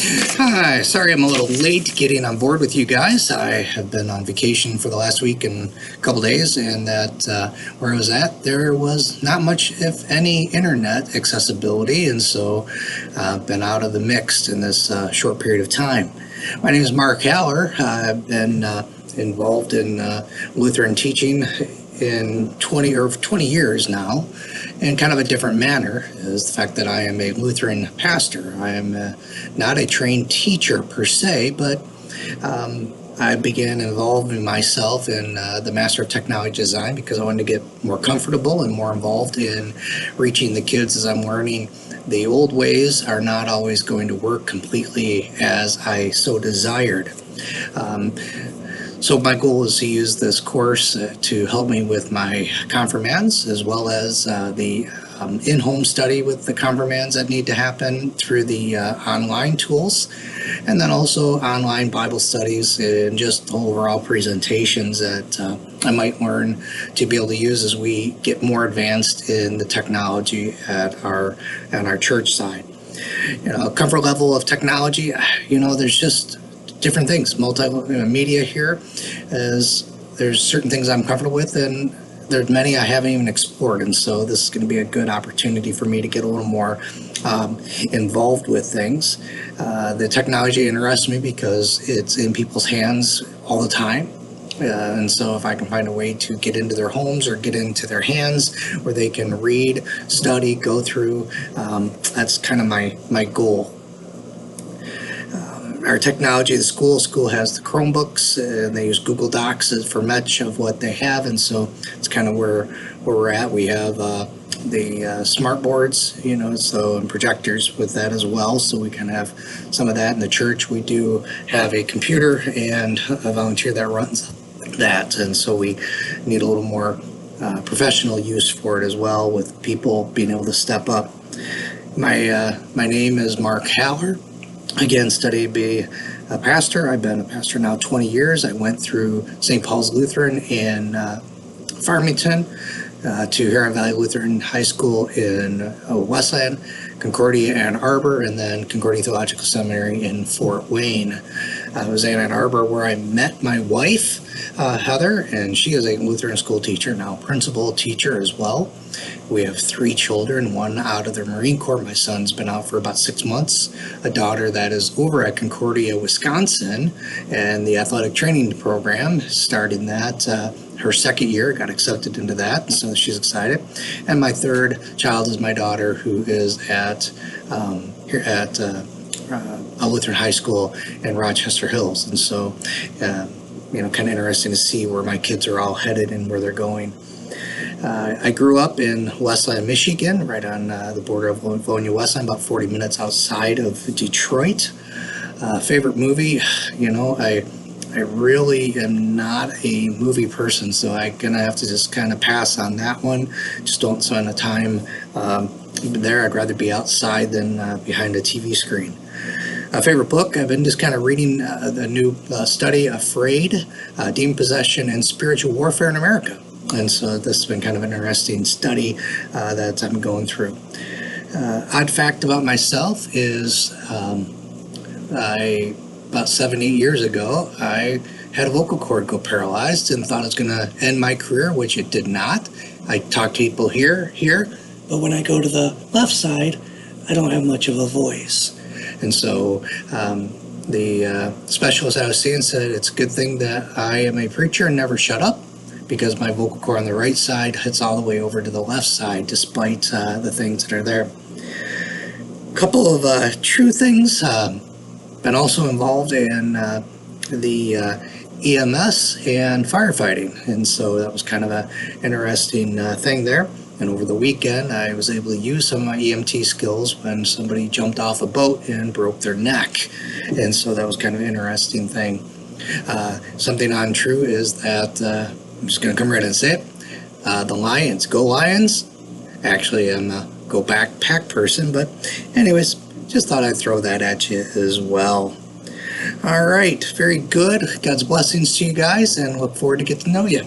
Hi, sorry I'm a little late getting on board with you guys. I have been on vacation for the last week and a couple days, and where I was at, there was not much, if any, internet accessibility, and so I've been out of the mix in this short period of time. My name is Mark Haller. I've been involved in Lutheran teaching in 20 years now, in kind of a different manner, is the fact that I am a Lutheran pastor. I am not a trained teacher per se, but I began involving myself in the Master of Technology Design because I wanted to get more comfortable and more involved in reaching the kids as I'm learning. The old ways are not always going to work completely as I so desired. So my goal is to use this course to help me with my confirmands, as well as the in-home study with the confirmands that need to happen through the online tools, and then also online Bible studies and just overall presentations that I might learn to be able to use as we get more advanced in the technology at our church side. Comfort level of technology, there's just different things. Multimedia here is there's certain things I'm comfortable with, and there's many I haven't even explored, and so this is going to be a good opportunity for me to get a little more involved with things. The technology interests me because it's in people's hands all the time. And so if I can find a way to get into their homes or get into their hands where they can read, study, go through, that's kind of my goal. Our technology, the school has the Chromebooks, and they use Google Docs for much of what they have, and so it's kind of where we're at. We have the smart boards, and projectors with that as well, so we can have some of that. In the church, we do have a computer and a volunteer that runs that, and so we need a little more professional use for it as well, with people being able to step up. My name is Mark Haller. Again, studied to be a pastor. I've been a pastor now 20 years. I went through St. Paul's Lutheran in Farmington, to Huron Valley Lutheran High School in Westland, Concordia, Ann Arbor, and then Concordia Theological Seminary in Fort Wayne. I was in Ann Arbor where I met my wife, Heather, and she is a Lutheran school teacher, now principal teacher as well. We have 3 children, one out of the Marine Corps. My son's been out for about 6 months. A daughter that is over at Concordia, Wisconsin, and the athletic training program, starting that. Her second year, got accepted into that, so she's excited. And my third child is my daughter, who is here at a Lutheran high school in Rochester Hills. And so, kind of interesting to see where my kids are all headed and where they're going. I grew up in Westland, Michigan, right on the border of Livonia, Westland, about 40 minutes outside of Detroit. Favorite movie, I really am not a movie person, so I'm going to have to just kind of pass on that one. Just don't spend the time there. I'd rather be outside than behind a TV screen. Favorite book, I've been just kind of reading the new study, Afraid, Demon Possession and Spiritual Warfare in America. And so this has been kind of an interesting study that I'm going through. Odd fact about myself is about 7-8 years ago, I had a vocal cord go paralyzed and thought it was going to end my career, which it did not. I talk to people here, but when I go to the left side, I don't have much of a voice. And so the specialist I was seeing said it's a good thing that I am a preacher and never shut up, because my vocal cord on the right side hits all the way over to the left side, despite the things that are there. A couple of true things. Been also involved in the EMS and firefighting, and so that was kind of an interesting thing there. And over the weekend, I was able to use some of my EMT skills when somebody jumped off a boat and broke their neck, and so that was kind of an interesting thing. Something untrue is that I'm just going to come right and say it. The Lions, go Lions. Actually, I'm a go backpack person, but anyways, just thought I'd throw that at you as well. All right, very good. God's blessings to you guys, and look forward to get to know you.